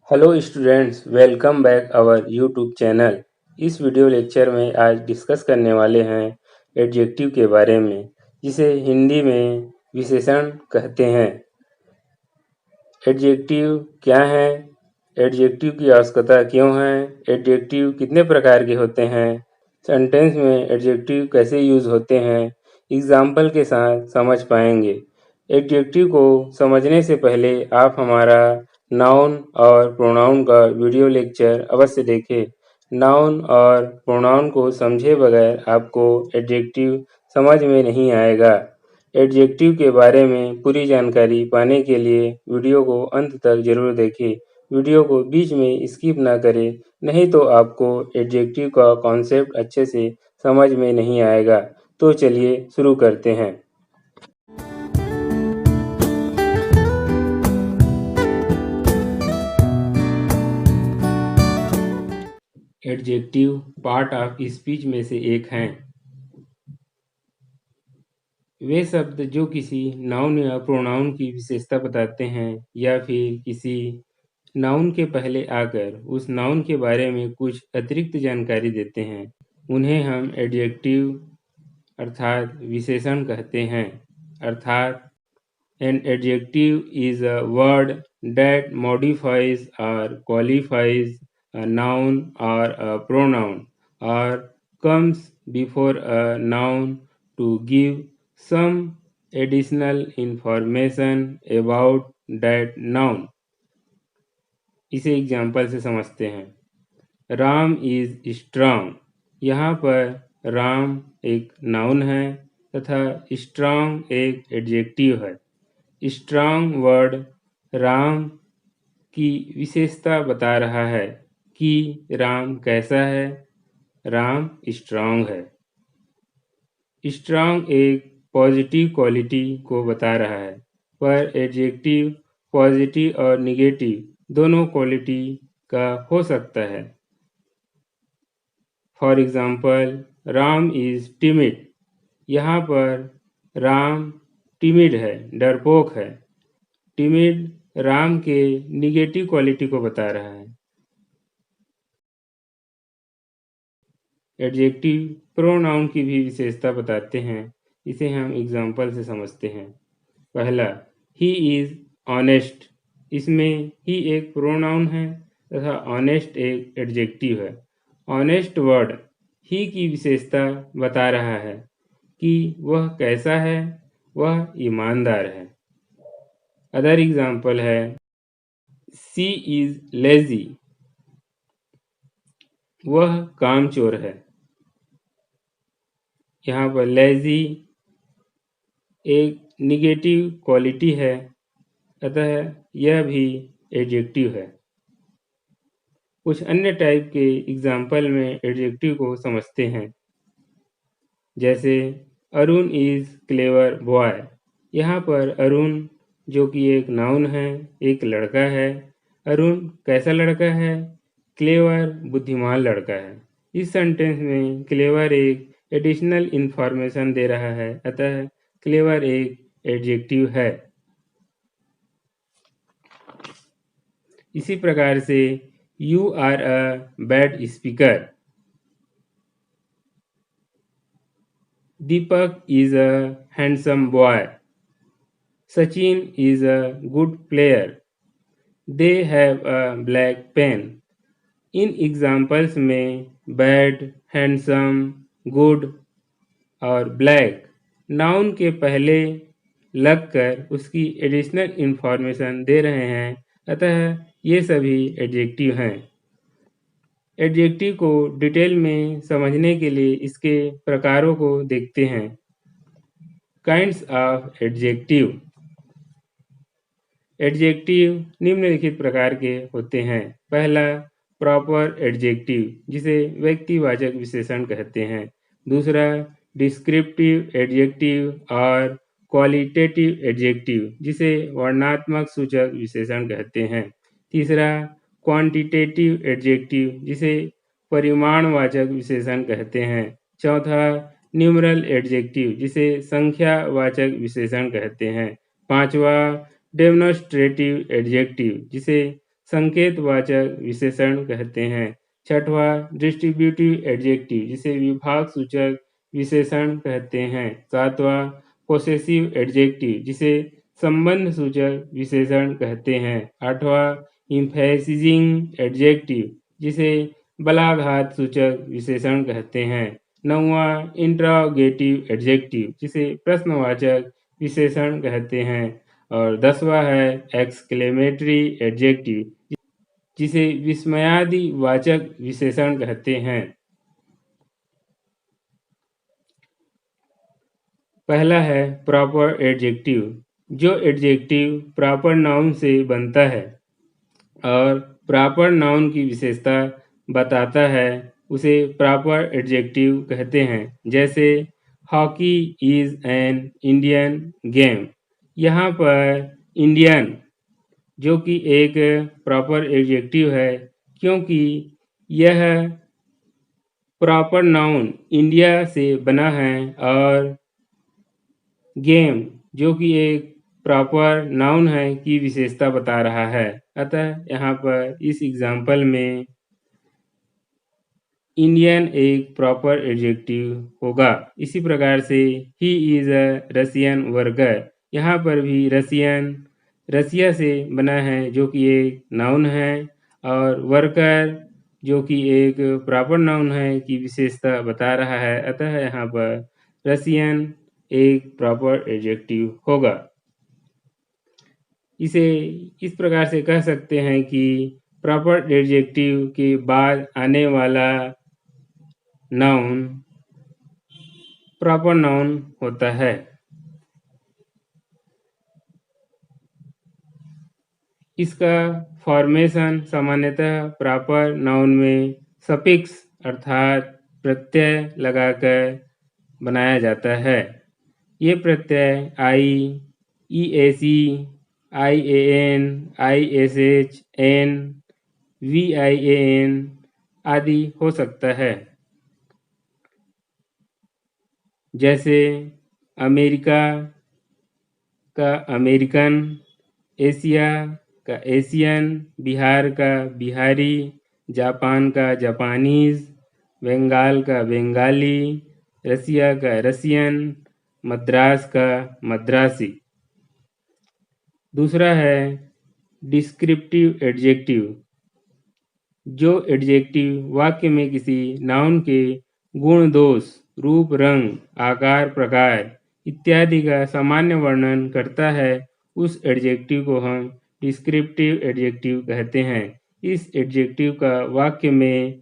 Hello students, welcome back our YouTube channel. इस video lecture में आज डिस्कस करने वाले हैं एडजेक्टिव के बारे में, जिसे हिंदी में विशेषण कहते हैं। एडजेक्टिव क्या है, एडजेक्टिव की आवश्यकता क्यों है, एडजेक्टिव कितने प्रकार के होते हैं, सेंटेंस में एडजेक्टिव कैसे यूज होते हैं, एग्जाम्पल के साथ समझ पाएंगे। एडजेक्टिव को समझने से पहले आप हमारा नाउन और प्रोनाउन का वीडियो लेक्चर अवश्य देखें। नाउन और प्रोनाउन को समझे बगैर आपको एडजेक्टिव समझ में नहीं आएगा। एडजेक्टिव के बारे में पूरी जानकारी पाने के लिए वीडियो को अंत तक जरूर देखें। वीडियो को बीच में स्किप ना करें, नहीं तो आपको एडजेक्टिव का कॉन्सेप्ट अच्छे से समझ में नहीं आएगा। तो चलिए शुरू करते हैं। एडजेक्टिव पार्ट ऑफ स्पीच में से एक हैं। वे शब्द जो किसी नाउन या प्रोनाउन की विशेषता बताते हैं या फिर किसी नाउन के पहले आकर उस नाउन के बारे में कुछ अतिरिक्त जानकारी देते हैं, उन्हें हम एडजेक्टिव अर्थात विशेषण कहते हैं। अर्थात an adjective is a word that modifies or qualifies a noun or a pronoun or comes before a noun to give some additional information about that noun। इसे एग्जाम्पल से समझते हैं। Ram is strong. यहाँ पर राम एक नाउन है तथा strong एक एडजेक्टिव है। स्ट्रांग वर्ड राम की विशेषता बता रहा है कि राम कैसा है। राम स्ट्रांग है। स्ट्रांग एक पॉजिटिव क्वालिटी को बता रहा है, पर एडजेक्टिव पॉजिटिव और निगेटिव दोनों क्वालिटी का हो सकता है। For example, Ram is timid. यहाँ पर राम टिमिड है, डरपोक है। टिमिड राम के निगेटिव क्वालिटी को बता रहा है। एडजेक्टिव प्रोनाउन की भी विशेषता बताते हैं, इसे हम एग्जाम्पल से समझते हैं। पहला, ही इज ऑनेस्ट। इसमें ही एक प्रोनाउन है तथा ऑनेस्ट एक एडजेक्टिव है। ऑनेस्ट वर्ड ही की विशेषता बता रहा है कि वह कैसा है, वह ईमानदार है। अदर एग्जाम्पल है, सी इज लेजी। वह कामचोर है। यहाँ पर लेजी एक निगेटिव क्वालिटी है, अतः यह भी एडजेक्टिव है। कुछ अन्य टाइप के एग्जाम्पल में एडजेक्टिव को समझते हैं। जैसे अरुण इज क्लेवर बॉय। यहाँ पर अरुण जो कि एक नाउन है, एक लड़का है। अरुण कैसा लड़का है? क्लेवर बुद्धिमान लड़का है। इस सेंटेंस में क्लेवर एक एडिशनल इंफॉर्मेशन दे रहा है, अतः क्लेवर एक एडजेक्टिव है। इसी प्रकार से you are a bad speaker. Deepak is a handsome boy. Sachin is a good player. They have a black pen. इन एग्जाम्पल्स में बैड, हैंडसम, गुड और ब्लैक नाउन के पहले लगकर उसकी एडिशनल इंफॉर्मेशन दे रहे हैं, अतः ये सभी एडजेक्टिव हैं। एडजेक्टिव को डिटेल में समझने के लिए इसके प्रकारों को देखते हैं। Kinds of adjective. एडजेक्टिव निम्नलिखित प्रकार के होते हैं। पहला, प्रॉपर एडजेक्टिव, जिसे व्यक्तिवाचक विशेषण कहते हैं। दूसरा, डिस्क्रिप्टिव एडजेक्टिव और क्वालिटेटिव एडजेक्टिव, जिसे वर्णनात्मक सूचक विशेषण कहते हैं। तीसरा, क्वांटिटेटिव एडजेक्टिव, जिसे परिमाणवाचक विशेषण कहते हैं। चौथा, न्यूमरल एडजेक्टिव, जिसे संख्यावाचक विशेषण कहते हैं। पांचवा, डेमोन्स्ट्रेटिव एडजेक्टिव, जिसे संकेतवाचक विशेषण कहते हैं। छठवां डिस्ट्रीब्यूटिव एडजेक्टिव जिसे विभाग सूचक विशेषण कहते हैं। सातवां पोसेसिव एडजेक्टिव जिसे संबंध सूचक विशेषण कहते हैं। आठवां इम्फेसिजिंग एडजेक्टिव जिसे बलाघात सूचक विशेषण कहते हैं। नौवां इंट्रोगेटिव एडजेक्टिव जिसे प्रश्नवाचक विशेषण कहते हैं। और 10वां है एक्सक्लेमेटरी एडजेक्टिव जिसे विस्मयादि वाचक विशेषण कहते हैं। पहला है प्रॉपर एडजेक्टिव। जो एडजेक्टिव प्रॉपर नाउन से बनता है और प्रॉपर नाउन की विशेषता बताता है उसे प्रॉपर एडजेक्टिव कहते हैं। जैसे hockey is an Indian game. यहाँ पर इंडियन जो कि एक प्रॉपर एडजेक्टिव है क्योंकि यह प्रॉपर नाउन इंडिया से बना है और गेम जो कि एक प्रॉपर नाउन है की विशेषता बता रहा है। अतः यहाँ पर इस एग्जाम्पल में इंडियन एक प्रॉपर एडजेक्टिव होगा। इसी प्रकार से he is a Russian worker. यहाँ पर भी रशियन रसिया से बना है जो कि एक नाउन है और वर्कर जो कि एक प्रॉपर नाउन है की विशेषता बता रहा है। अतः यहाँ पर रशियन एक प्रॉपर एडजेक्टिव होगा। इसे इस प्रकार से कह सकते हैं कि प्रॉपर एडजेक्टिव के बाद आने वाला नाउन प्रॉपर नाउन होता है। इसका फॉर्मेशन सामान्यतः प्रॉपर नाउन में सफिक्स अर्थात प्रत्यय लगाकर बनाया जाता है। ये प्रत्यय आई, ईएसी, आईएएन, आईएसएच, एन, वीआईएएन आदि हो सकता है। जैसे अमेरिका का अमेरिकन, एशिया का एशियन, बिहार का बिहारी, जापान का जापानीज, बंगाल का बंगाली, रसिया का रसियन, मद्रास का मद्रासी। दूसरा है डिस्क्रिप्टिव एडजेक्टिव। जो एडजेक्टिव वाक्य में किसी नाउन के गुण दोष, रूप, रंग, आकार, प्रकार इत्यादि का सामान्य वर्णन करता है उस एडजेक्टिव को हम डिस्क्रिप्टिव एडजेक्टिव कहते हैं। इस एडजेक्टिव का वाक्य में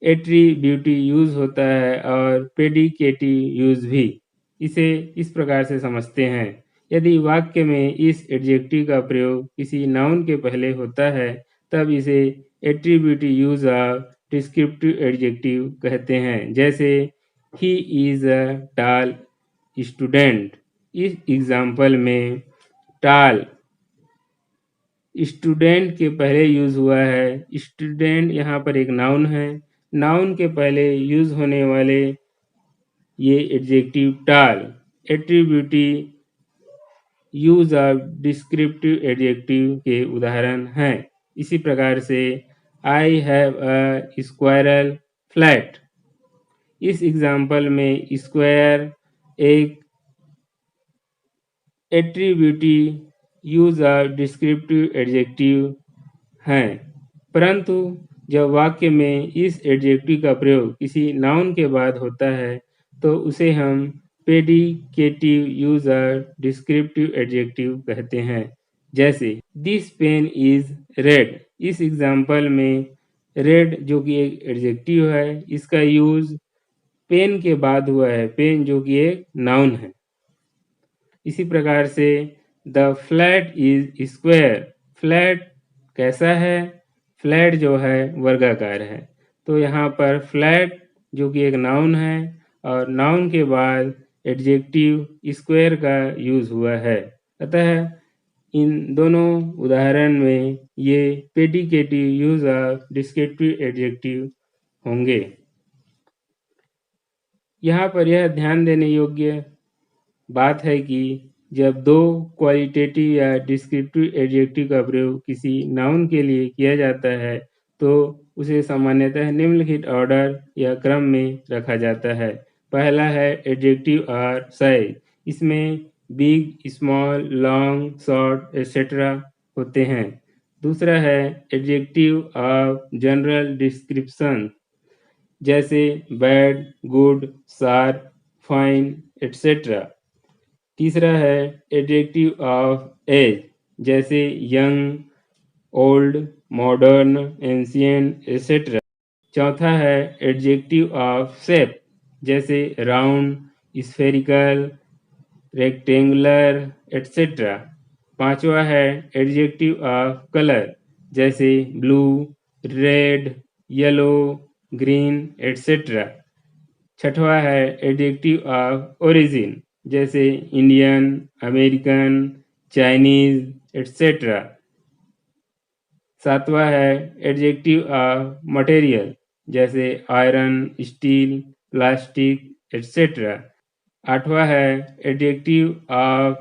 एट्रीब्यूटिव यूज होता है और प्रेडिकेटिव यूज भी। इसे इस प्रकार से समझते हैं। यदि वाक्य में इस एडजेक्टिव का प्रयोग किसी नाउन के पहले होता है तब इसे attributive use of descriptive adjective कहते हैं। जैसे he is a tall student. इस एग्जाम्पल में टॉल स्टूडेंट के पहले यूज हुआ है। स्टूडेंट यहाँ पर एक नाउन है। नाउन के पहले यूज होने वाले ये adjective tall attributive use of descriptive adjective के उदाहरण हैं। इसी प्रकार से I have a square flat. इस एग्जाम्पल में स्क्वायर एक attributive use of descriptive adjective हैं, परंतु जब वाक्य में इस एडजेक्टिव का प्रयोग किसी नाउन के बाद होता है तो उसे हम predicative use of descriptive adjective कहते हैं। जैसे दिस पेन इज रेड। इस एग्जाम्पल में रेड जो कि एक एडजेक्टिव है इसका यूज पेन के बाद हुआ है। पेन जो कि एक नाउन है। इसी प्रकार से the flat is square. Flat कैसा है? फ्लैट जो है वर्गाकार है। तो यहाँ पर फ्लैट जो कि एक नाउन है और नाउन के बाद एडजेक्टिव स्क्वायर का यूज हुआ है। अतः इन दोनों उदाहरण में ये predicative use of descriptive adjective होंगे। यहाँ पर यह ध्यान देने योग्य बात है कि जब दो क्वालिटेटिव या डिस्क्रिप्टिव एडजेक्टिव का प्रयोग किसी नाउन के लिए किया जाता है तो उसे सामान्यतः निम्नलिखित ऑर्डर या क्रम में रखा जाता है। पहला है एडजेक्टिव और साइज। इसमें big, small, long, short etcetera होते हैं। दूसरा है एडजेक्टिव ऑफ जनरल डिस्क्रिप्शन, जैसे bad, good, sharp, fine etcetera. तीसरा है एडजेक्टिव ऑफ एज, जैसे young, old, modern, ancient etcetera. चौथा है एडजेक्टिव ऑफ शेप, जैसे राउंड, स्फेरिकल, रेक्टेंगुलर एटसेट्रा। पांचवा है एडजेक्टिव ऑफ कलर, जैसे blue, red, yellow, green etcetera. छठवां है एडजेक्टिव ऑफ ओरिजिन, जैसे इंडियन, अमेरिकन, चाइनीज एटसेट्रा। सातवां है एडजेक्टिव ऑफ मटेरियल, जैसे आयरन, स्टील, प्लास्टिक एटसेट्रा। आठवां है एडजेक्टिव ऑफ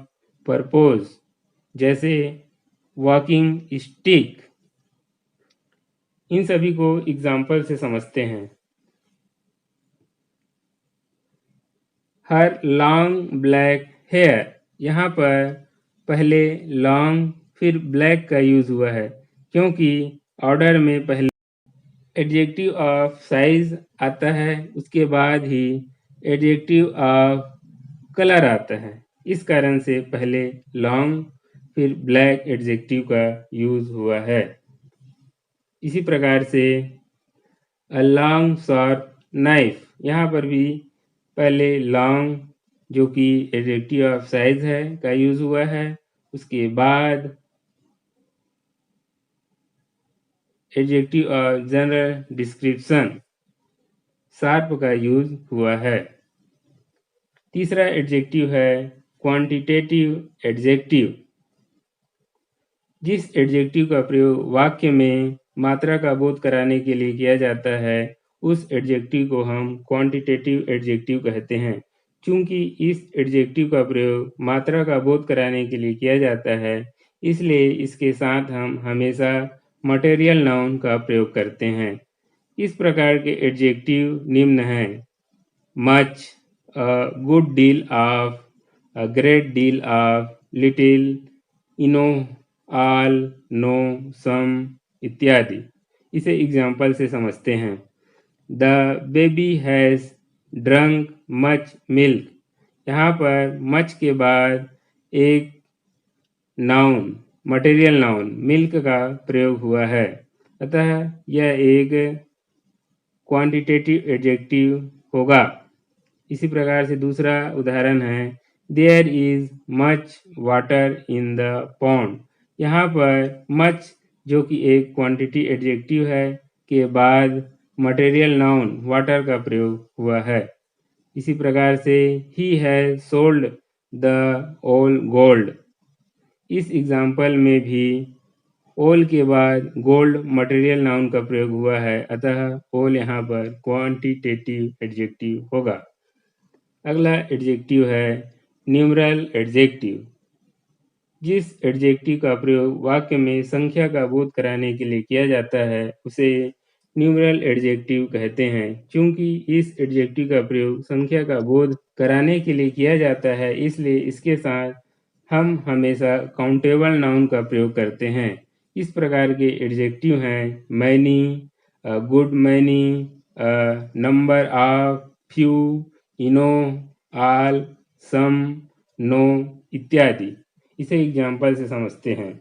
पर्पस, जैसे वॉकिंग स्टिक। इन सभी को एग्जाम्पल से समझते हैं। हर लॉन्ग ब्लैक हेयर, यहाँ पर पहले लॉन्ग फिर ब्लैक का यूज हुआ है क्योंकि ऑर्डर में पहले एडजेक्टिव ऑफ साइज आता है, उसके बाद ही एडजेक्टिव ऑफ कलर आता है। इस कारण से पहले लॉन्ग फिर ब्लैक एडजेक्टिव का यूज हुआ है। इसी प्रकार से अ लॉन्ग शार्प नाइफ, यहाँ पर भी पहले लॉन्ग जो कि एडजेक्टिव ऑफ साइज है का यूज हुआ है, उसके बाद adjective of general description sharp का यूज हुआ है। तीसरा एडजेक्टिव है क्वांटिटेटिव एडजेक्टिव। जिस एडजेक्टिव का प्रयोग वाक्य में मात्रा का बोध कराने के लिए किया जाता है, उस एडजेक्टिव को हम क्वांटिटेटिव एडजेक्टिव कहते हैं। चूंकि इस एडजेक्टिव का प्रयोग मात्रा का बोध कराने के लिए किया जाता है, इसलिए इसके साथ हम हमेशा मटेरियल नाउन का प्रयोग करते हैं। इस प्रकार के एडजेक्टिव निम्न हैं: much, a good deal of, a great deal of, little, all, no, some इत्यादि। इसे एग्जाम्पल से समझते हैं। The baby has drunk much milk, यहाँ पर मच के बाद एक नाउन, मटेरियल नाउन मिल्क का प्रयोग हुआ है, अतः यह एक क्वांटिटेटिव एडजेक्टिव होगा। इसी प्रकार से दूसरा उदाहरण है there is much water in the pond, यहाँ पर मच जो कि एक क्वांटिटी एडजेक्टिव है के बाद मटेरियल नाउन वाटर का प्रयोग हुआ है। इसी प्रकार से he has sold the all gold, इस एग्जाम्पल में भी ऑल के बाद गोल्ड मटेरियल नाउन का प्रयोग हुआ है, अतः ऑल यहाँ पर क्वांटिटेटिव एडजेक्टिव होगा। अगला एडजेक्टिव है न्यूमरल एडजेक्टिव। जिस एडजेक्टिव का प्रयोग वाक्य में संख्या का बोध कराने के लिए किया जाता है, उसे न्यूमरल एडजेक्टिव कहते हैं। चूंकि इस एडजेक्टिव का प्रयोग संख्या का बोध कराने के लिए किया जाता है, इसलिए इसके साथ हम हमेशा काउंटेबल नाउन का प्रयोग करते हैं। इस प्रकार के एडजेक्टिव हैं many, good many, number of, few, enough, all, some, no इत्यादि। इसे एग्जाम्पल से समझते हैं।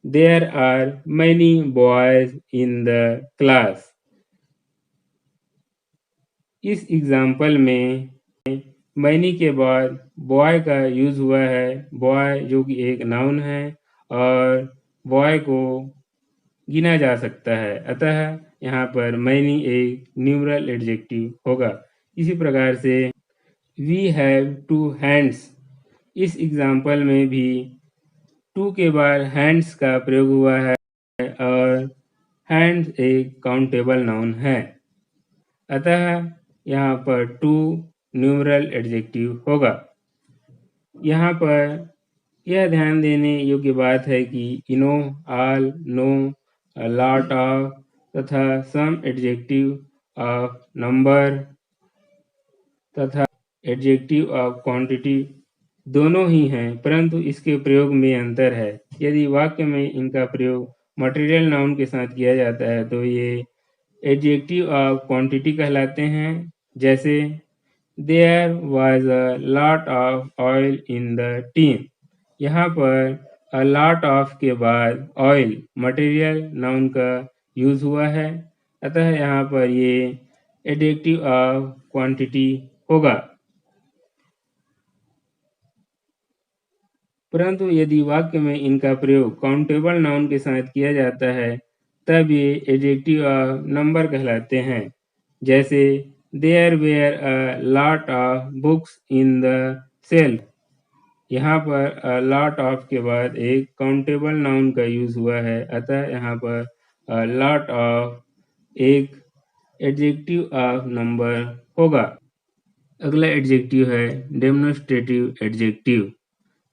There are many boys in the class, इस एग्जाम्पल में मैनी के बाद बॉय का यूज हुआ है। बॉय जो कि एक नाउन है और बॉय को गिना जा सकता है, अतः यहाँ पर मैनी एक न्यूमरल एडजेक्टिव होगा। इसी प्रकार से वी हैव टू हैंड्स, इस एग्जाम्पल में भी टू के बाद हैंड्स का प्रयोग हुआ है और हैंड्स एक काउंटेबल नाउन है, अतः यहाँ पर टू न्यूमरल एडजेक्टिव होगा। यहाँ पर यह ध्यान देने योग्य बात है कि enough, all, no, a lot of तथा सम एडजेक्टिव ऑफ नंबर तथा एडजेक्टिव ऑफ क्वांटिटी दोनों ही हैं, परंतु इसके प्रयोग में अंतर है। यदि वाक्य में इनका प्रयोग मटेरियल नाउन के साथ किया जाता है तो ये एडजेक्टिव ऑफ क्वांटिटी कहलाते हैं। जैसे there was a lot of oil in the tin. यहाँ पर अ लॉट ऑफ के बाद ऑयल मटेरियल नाउन का यूज हुआ है, अतः यहाँ पर ये एडजेक्टिव ऑफ क्वांटिटी होगा। परंतु यदि वाक्य में इनका प्रयोग काउंटेबल नाउन के साथ किया जाता है तब ये एडजेक्टिव ऑफ नंबर कहलाते हैं। जैसे there were a lot of books in the shelf. यहाँ पर अ लॉट ऑफ के बाद एक काउंटेबल नाउन का यूज हुआ है, अतः यहाँ पर अ लॉट ऑफ एक एडजेक्टिव ऑफ नंबर होगा। अगला एडजेक्टिव है डेमोन्स्ट्रेटिव एडजेक्टिव।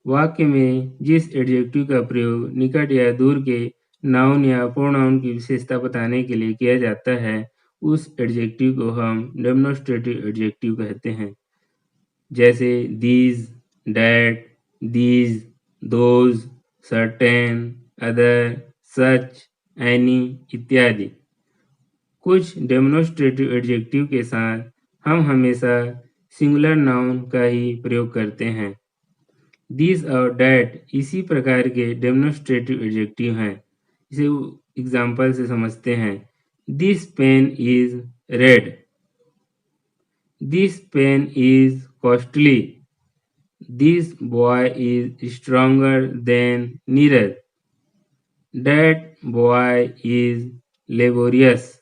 वाक्य में जिस एडजेक्टिव का प्रयोग निकट या दूर के नाउन या प्रोनाउन की विशेषता बताने के लिए किया जाता है, उस एडजेक्टिव को हम डेमोन्स्ट्रेटिव एडजेक्टिव कहते हैं। जैसे these, that, these, those, certain, other, such, any इत्यादि। कुछ डेमोन्स्ट्रेटिव एडजेक्टिव के साथ हम हमेशा सिंगुलर नाउन का ही प्रयोग करते हैं। दिस और डैट इसी प्रकार के डेमोन्स्ट्रेटिव एडजेक्टिव हैं। इसे एग्जाम्पल से समझते हैं। This pen is red. This pen is costly. This boy is stronger than Neeraj. That boy is laborious.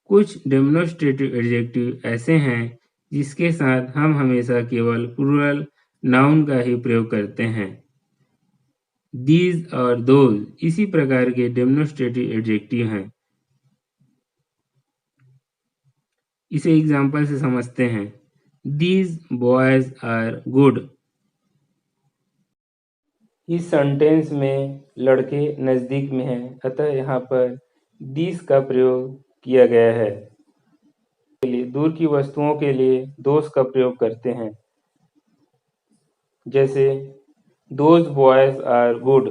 कुछ डेमोन्स्ट्रेटिव एडजेक्टिव ऐसे हैं जिसके साथ हम हमेशा केवल प्लूरल नाउन का ही प्रयोग करते हैं। दीज और दोज इसी प्रकार के डेमोन्स्ट्रेटिव एडजेक्टिव हैं। इसे एग्जाम्पल से समझते हैं। These boys are good. इस सेंटेंस में लड़के नजदीक में हैं, अतः यहाँ पर दिस का प्रयोग किया गया है। दूर की वस्तुओं के लिए दोज का प्रयोग करते हैं। जैसे दोज बॉयज आर गुड।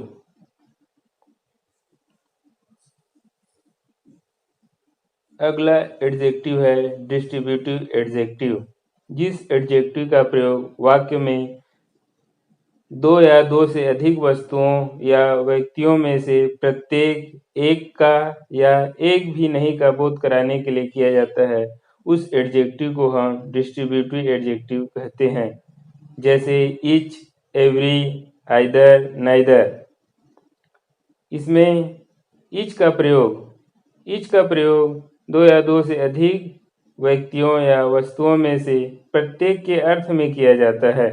अगला एडजेक्टिव है डिस्ट्रीब्यूटिव एडजेक्टिव। जिस एडजेक्टिव का प्रयोग वाक्य में दो या दो से अधिक वस्तुओं या व्यक्तियों में से प्रत्येक एक का या एक भी नहीं का बोध कराने के लिए किया जाता है, उस एडजेक्टिव को हम डिस्ट्रीब्यूटिव एडजेक्टिव कहते हैं। जैसे ईच, एवरी, आइदर, नाइदर। इसमें ईच का प्रयोग दो या दो से अधिक व्यक्तियों या वस्तुओं में से प्रत्येक के अर्थ में किया जाता है,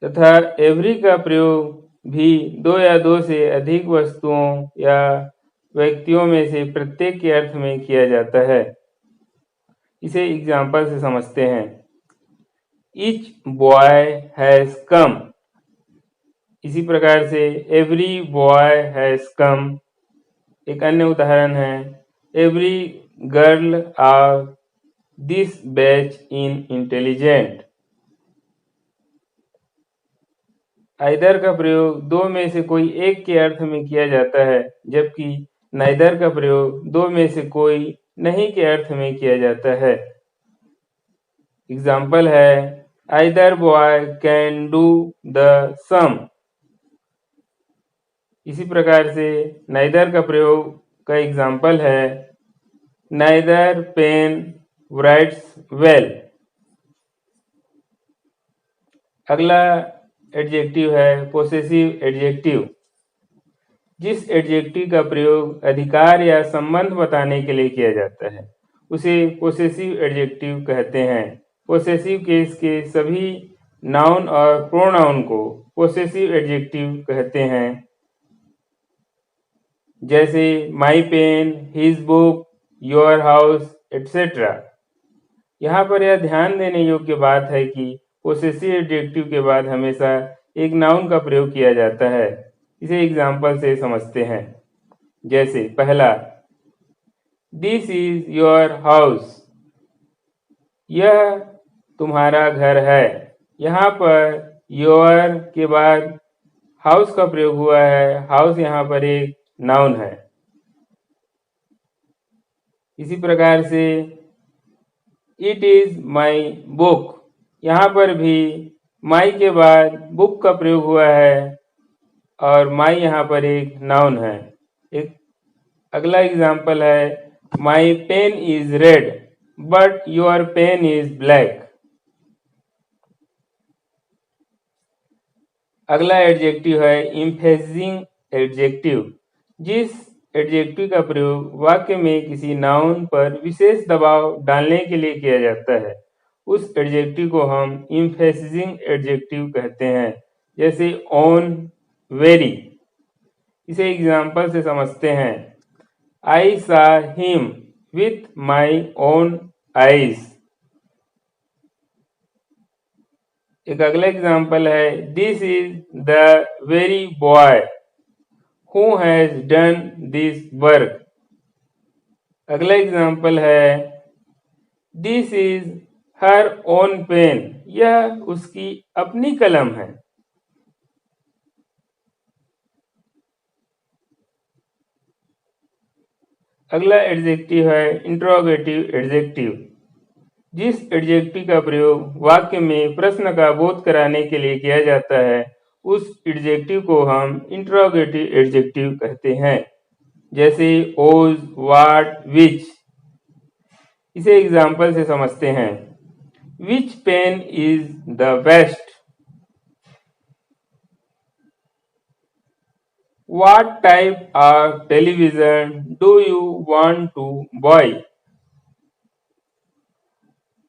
तथा एवरी का प्रयोग भी दो या दो से अधिक वस्तुओं या व्यक्तियों में से प्रत्येक के अर्थ में किया जाता है। इसे एग्जाम्पल से समझते हैं। Each boy has come. इसी प्रकार से एवरी बॉय हैज कम। एक अन्य उदाहरण है every girl of this batch in intelligent. Either का प्रयोग दो में से कोई एक के अर्थ में किया जाता है, जबकि नाइदर का प्रयोग दो में से कोई नहीं के अर्थ में किया जाता है। एग्जाम्पल है either boy can do the sum. इसी प्रकार से नाइदर का प्रयोग का एग्जाम्पल है नाइदर पेन राइट्स वेल। अगला एडजेक्टिव है पोसेसिव एडजेक्टिव। जिस एडजेक्टिव का प्रयोग अधिकार या संबंध बताने के लिए किया जाता है, उसे पोसेसिव एडजेक्टिव कहते हैं। पोसेसिव केस के सभी नाउन और प्रोनाउन को पोसेसिव एडजेक्टिव कहते हैं। जैसे my pen, his book, your house, etcetera. यहाँ पर यह ध्यान देने योग्य बात है कि पोसेसिव एडजेक्टिव के बाद हमेशा एक नाउन का प्रयोग किया जाता है। इसे एग्जाम्पल से समझते हैं। जैसे पहला, दिस इज योर हाउस, यह तुम्हारा घर है। यहाँ पर योर के बाद हाउस का प्रयोग हुआ है। हाउस यहाँ पर एक नाउन है। इसी प्रकार से इट इज माई बुक, यहाँ पर भी माई के बाद बुक का प्रयोग हुआ है और माई यहाँ पर एक नाउन है। एक अगला एग्जाम्पल है, my pen is red but your pen is black. अगला एडजेक्टिव है इम्फेसिंग एडजेक्टिव, जिस एडजेक्टिव का प्रयोग वाक्य में किसी नाउन पर विशेष दबाव डालने के लिए किया जाता है, उस एडजेक्टिव को हम इम्फेसिंग एडजेक्टिव कहते हैं। जैसे ऑन, वेरी। इसे एग्जाम्पल से समझते हैं। I saw him with my own eyes. एक अगला एग्जाम्पल है, this is the very boy who has done this work. अगला एग्जाम्पल है, this is her own pen, यह उसकी अपनी कलम है। अगला एडजेक्टिव है इंट्रोगेटिव एडजेक्टिव, जिस एडजेक्टिव का प्रयोग वाक्य में प्रश्न का बोध कराने के लिए किया जाता है, उस एडजेक्टिव को हम इंट्रोगेटिव एडजेक्टिव कहते हैं। जैसे ओज, वाट, विच। इसे एग्जाम्पल से समझते हैं। Which pen is the best? What type of television do you want to buy?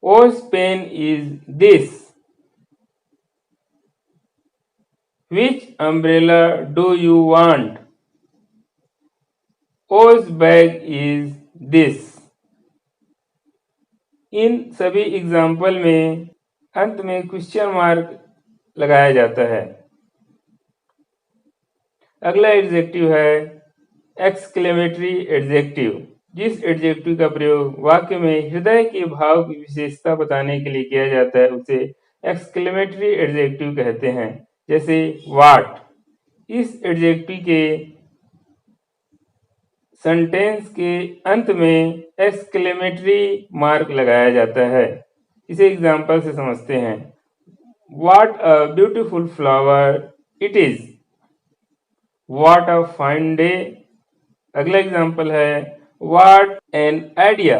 Whose pen is this? Which umbrella do you want? Whose bag is this? इन सभी एग्जाम्पल में अंत में क्वेश्चन मार्क लगाया जाता है। अगला एडजेक्टिव है exclamatory adjective, जिस एडजेक्टिव का प्रयोग वाक्य में हृदय के भाव की विशेषता बताने के लिए किया जाता है, उसे एक्सक्लेमेटरी एडजेक्टिव कहते हैं। जैसे वाट। इस एडजेक्टिव के सेंटेंस के अंत में एक्सक्लेमेटरी मार्क लगाया जाता है। इसे एग्जाम्पल से समझते हैं। What a beautiful flower it is. What a fine day. अगला एग्जाम्पल है What an idea.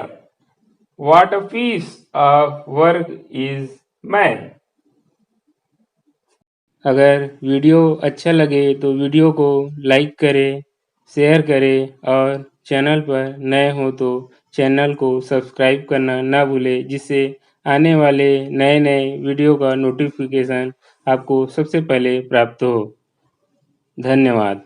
What a piece of work is man. अगर वीडियो अच्छा लगे तो वीडियो को लाइक करें, शेयर करें और चैनल पर नए हो तो चैनल को सब्सक्राइब करना ना भूलें, जिससे आने वाले नए वीडियो का नोटिफिकेशन आपको सबसे पहले प्राप्त हो। धन्यवाद।